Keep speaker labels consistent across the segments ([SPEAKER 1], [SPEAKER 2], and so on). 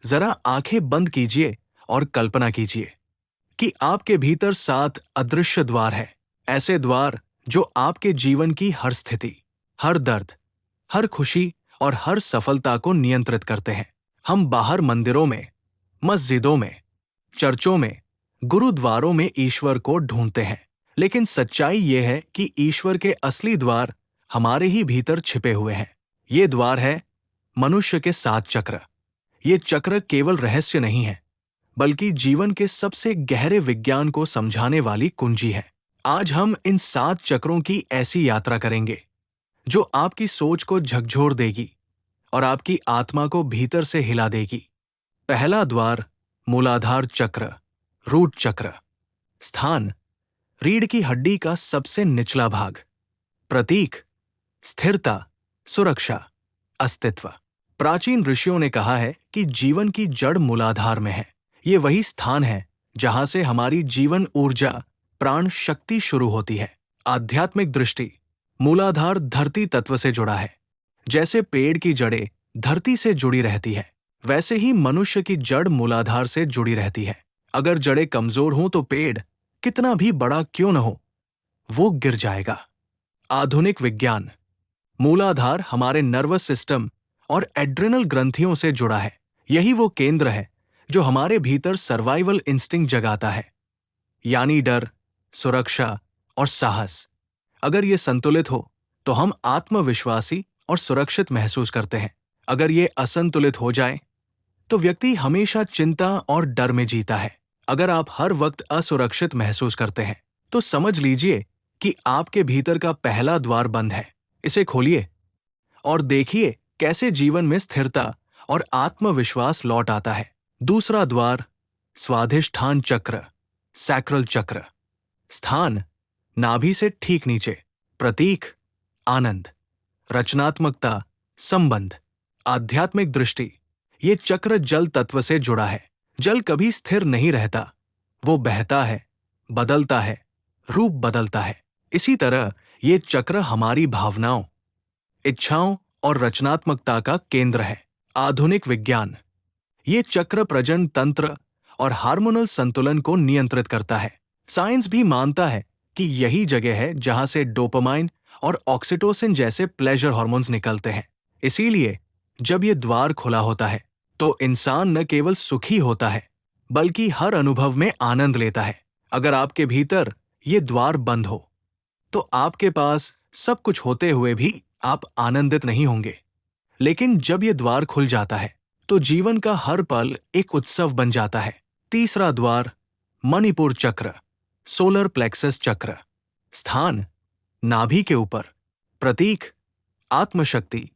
[SPEAKER 1] जरा आंखें बंद कीजिए और कल्पना कीजिए कि आपके भीतर 7 अदृश्य द्वार है। ऐसे द्वार जो आपके जीवन की हर स्थिति, हर दर्द, हर खुशी और हर सफलता को नियंत्रित करते हैं। हम बाहर मंदिरों में, मस्जिदों में, चर्चों में, गुरुद्वारों में ईश्वर को ढूंढते हैं, लेकिन सच्चाई ये है कि ईश्वर के असली द्वार हमारे ही भीतर छिपे हुए हैं। ये द्वार है मनुष्य के 7 चक्र। ये चक्र केवल रहस्य नहीं है, बल्कि जीवन के सबसे गहरे विज्ञान को समझाने वाली कुंजी है। आज हम इन 7 चक्रों की ऐसी यात्रा करेंगे जो आपकी सोच को झकझोर देगी और आपकी आत्मा को भीतर से हिला देगी। पहला द्वार, मूलाधार चक्र, रूट चक्र। स्थान, रीढ़ की हड्डी का सबसे निचला भाग। प्रतीक, स्थिरता, सुरक्षा, अस्तित्व। प्राचीन ऋषियों ने कहा है कि जीवन की जड़ मूलाधार में है। ये वही स्थान है जहां से हमारी जीवन ऊर्जा, प्राण शक्ति शुरू होती है। आध्यात्मिक दृष्टि, मूलाधार धरती तत्व से जुड़ा है। जैसे पेड़ की जड़ें धरती से जुड़ी रहती है, वैसे ही मनुष्य की जड़ मूलाधार से जुड़ी रहती है। अगर जड़ें कमजोर हों तो पेड़ कितना भी बड़ा क्यों न हो, वो गिर जाएगा। आधुनिक विज्ञान, मूलाधार हमारे नर्वस सिस्टम और एड्रेनल ग्रंथियों से जुड़ा है। यही वो केंद्र है जो हमारे भीतर सर्वाइवल इंस्टिंक्ट जगाता है, यानी डर, सुरक्षा और साहस। अगर ये संतुलित हो तो हम आत्मविश्वासी और सुरक्षित महसूस करते हैं। अगर ये असंतुलित हो जाए तो व्यक्ति हमेशा चिंता और डर में जीता है। अगर आप हर वक्त असुरक्षित महसूस करते हैं तो समझ लीजिए कि आपके भीतर का पहला द्वार बंद है। इसे खोलिए और देखिए कैसे जीवन में स्थिरता और आत्मविश्वास लौट आता है। दूसरा द्वार, स्वाधिष्ठान चक्र, सैक्रल चक्र। स्थान, नाभि से ठीक नीचे। प्रतीक, आनंद, रचनात्मकता, संबंध, आध्यात्मिक दृष्टि। ये चक्र जल तत्व से जुड़ा है। जल कभी स्थिर नहीं रहता, वो बहता है, बदलता है, रूप बदलता है। इसी तरह ये चक्र हमारी भावनाओं, इच्छाओं और रचनात्मकता का केंद्र है। आधुनिक विज्ञान, ये चक्र प्रजनन तंत्र और हार्मोनल संतुलन को नियंत्रित करता है। साइंस भी मानता है कि यही जगह है जहां से डोपामाइन और ऑक्सीटोसिन जैसे प्लेजर हार्मोन्स निकलते हैं। इसीलिए जब ये द्वार खुला होता है तो इंसान न केवल सुखी होता है, बल्कि हर अनुभव में आनंद लेता है। अगर आपके भीतर ये द्वार बंद हो तो आपके पास सब कुछ होते हुए भी आप आनंदित नहीं होंगे। लेकिन जब ये द्वार खुल जाता है तो जीवन का हर पल एक उत्सव बन जाता है। तीसरा द्वार, मणिपुर चक्र, सोलर प्लेक्सस चक्र। स्थान, नाभि के ऊपर। प्रतीक, आत्मशक्ति,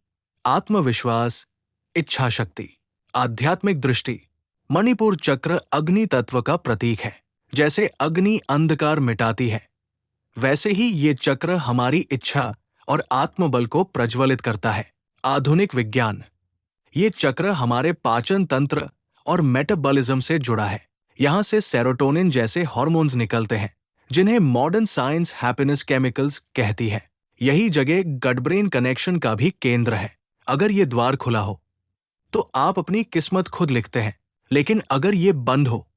[SPEAKER 1] आत्मविश्वास, इच्छा शक्ति, आध्यात्मिक दृष्टि। मणिपुर चक्र अग्नि तत्व का प्रतीक है। जैसे अग्नि अंधकार मिटाती है, वैसे ही ये चक्र हमारी इच्छा और आत्मबल को प्रज्वलित करता है। आधुनिक विज्ञान, ये चक्र हमारे पाचन तंत्र और मेटाबॉलिज्म से जुड़ा है। यहाँ से सेरोटोनिन जैसे हार्मोन्स निकलते हैं, जिन्हें मॉडर्न साइंस हैप्पीनेस केमिकल्स कहती है। यही जगह गट ब्रेन कनेक्शन का भी केंद्र है। अगर ये द्वार खुला हो तो आप अपनी किस्मत खुद लिखते हैं, लेकिन अगर ये बंद हो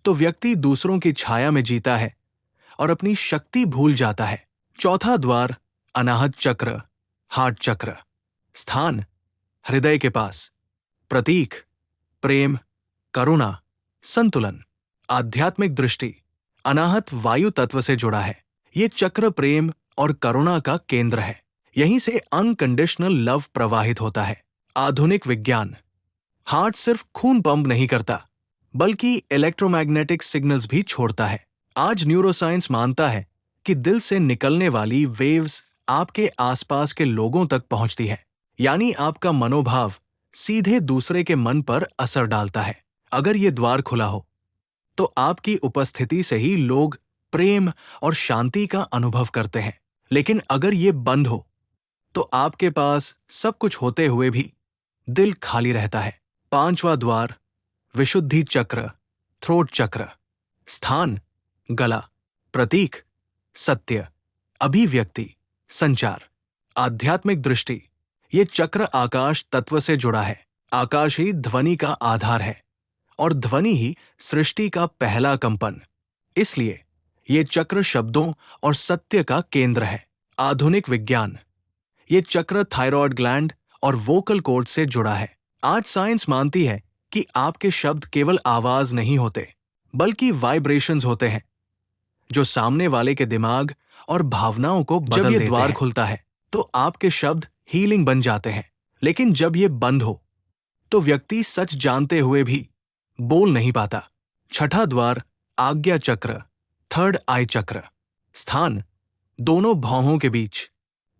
[SPEAKER 1] तो व्यक्ति दूसरों की छाया में जीता है और अपनी शक्ति भूल जाता है। चौथा द्वार, अनाहत चक्र, हार्ट चक्र। स्थान, हृदय के पास। प्रतीक, प्रेम, करुणा, संतुलन, आध्यात्मिक दृष्टि। अनाहत वायु तत्व से जुड़ा है। ये चक्र प्रेम और करुणा का केंद्र है। यहीं से अनकंडीशनल लव प्रवाहित होता है। आधुनिक विज्ञान, हार्ट सिर्फ खून पंप नहीं करता, बल्कि इलेक्ट्रोमैग्नेटिक सिग्नल्स भी छोड़ता है। आज न्यूरोसाइंस मानता है कि दिल से निकलने वाली वेव्स आपके आसपास के लोगों तक पहुंचती है, यानी आपका मनोभाव सीधे दूसरे के मन पर असर डालता है। अगर ये द्वार खुला हो तो आपकी उपस्थिति से ही लोग प्रेम और शांति का अनुभव करते हैं। लेकिन अगर ये बंद हो तो आपके पास सब कुछ होते हुए भी दिल खाली रहता है। पांचवा द्वार, विशुद्धि चक्र, थ्रोट चक्र। स्थान, गला। प्रतीक, सत्य, अभिव्यक्ति, संचार, आध्यात्मिक दृष्टि। ये चक्र आकाश तत्व से जुड़ा है। आकाश ही ध्वनि का आधार है और ध्वनि ही सृष्टि का पहला कंपन। इसलिए ये चक्र शब्दों और सत्य का केंद्र है। आधुनिक विज्ञान। ये चक्र थायराइड ग्लैंड और वोकल कॉर्ड से जुड़ा है। आज साइंस मानती है कि आपके शब्द केवल आवाज नहीं होते, बल्कि वाइब्रेशंस होते हैं जो सामने वाले के दिमाग और भावनाओं को बदल देते हैं। जब ये द्वार खुलता है तो आपके शब्द हीलिंग बन जाते हैं, लेकिन जब ये बंद हो तो व्यक्ति सच जानते हुए भी बोल नहीं पाता। छठा द्वार आज्ञा चक्र, थर्ड आई चक्र। स्थान दोनों भौहों के बीच।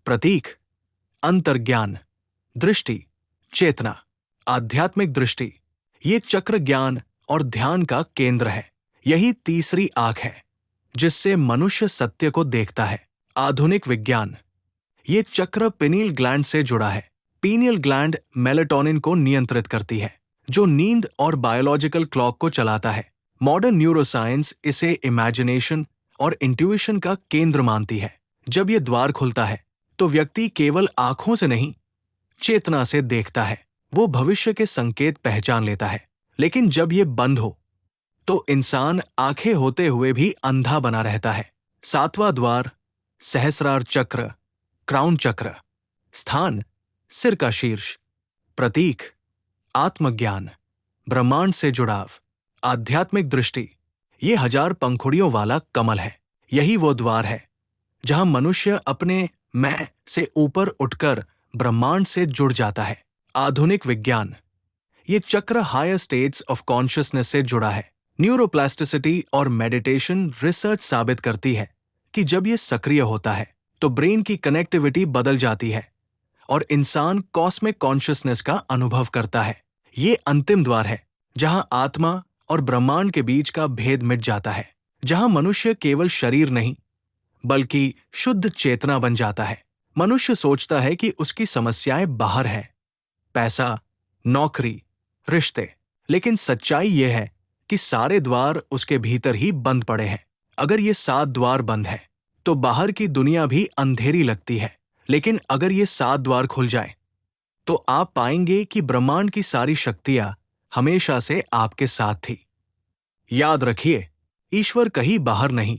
[SPEAKER 1] प्रतीक अंतर्ज्ञान, दृष्टि चेतना, आध्यात्मिक दृष्टि। ये चक्र ज्ञान और ध्यान का केंद्र है। यही तीसरी आंख है जिससे मनुष्य सत्य को देखता है। आधुनिक विज्ञान। ये चक्र पिनील ग्लैंड से जुड़ा है। पीनियल ग्लैंड मेलेटोनिन को नियंत्रित करती है, जो नींद और बायोलॉजिकल क्लॉक को चलाता है। मॉडर्न न्यूरोसाइंस इसे इमेजिनेशन और इंट्यूशन का केंद्र मानती है। जब ये द्वार खुलता है तो व्यक्ति केवल आंखों से नहीं, चेतना से देखता है। वो भविष्य के संकेत पहचान लेता है। लेकिन जब ये बंद हो तो इंसान आंखें होते हुए भी अंधा बना रहता है। सातवां द्वार सहस्रार चक्र, क्राउन चक्र। स्थान सिर का शीर्ष। प्रतीक आत्मज्ञान, ब्रह्मांड से जुड़ाव, आध्यात्मिक दृष्टि। ये 1000 पंखुड़ियों वाला कमल है। यही वो द्वार है जहां मनुष्य अपने मैं से ऊपर उठकर ब्रह्मांड से जुड़ जाता है। आधुनिक विज्ञान। ये चक्र हायर स्टेट्स ऑफ कॉन्शियसनेस से जुड़ा है। न्यूरोप्लास्टिसिटी और मेडिटेशन रिसर्च साबित करती है कि जब ये सक्रिय होता है तो ब्रेन की कनेक्टिविटी बदल जाती है और इंसान कॉस्मिक कॉन्शियसनेस का अनुभव करता है। ये अंतिम द्वार है जहां आत्मा और ब्रह्मांड के बीच का भेद मिट जाता है, जहां मनुष्य केवल शरीर नहीं बल्कि शुद्ध चेतना बन जाता है। मनुष्य सोचता है कि उसकी समस्याएं बाहर हैं, पैसा, नौकरी, रिश्ते, लेकिन सच्चाई यह है कि सारे द्वार उसके भीतर ही बंद पड़े हैं। अगर ये 7 द्वार बंद है तो बाहर की दुनिया भी अंधेरी लगती है, लेकिन अगर ये 7 द्वार खुल जाए तो आप पाएंगे कि ब्रह्मांड की सारी शक्तियां हमेशा से आपके साथ थी। याद रखिए, ईश्वर कहीं बाहर नहीं,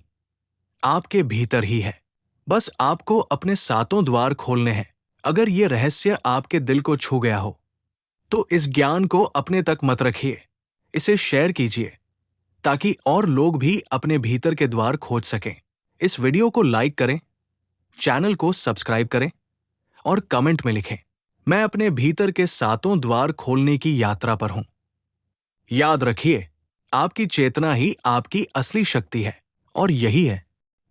[SPEAKER 1] आपके भीतर ही है। बस आपको अपने 7 द्वार खोलने हैं। अगर ये रहस्य आपके दिल को छू गया हो तो इस ज्ञान को अपने तक मत रखिए, इसे शेयर कीजिए ताकि और लोग भी अपने भीतर के द्वार खोज सकें। इस वीडियो को लाइक करें, चैनल को सब्सक्राइब करें और कमेंट में लिखें, मैं अपने भीतर के 7 द्वार खोलने की यात्रा पर हूं। याद रखिए, आपकी चेतना ही आपकी असली शक्ति है और यही है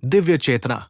[SPEAKER 1] दिव्य चेतना।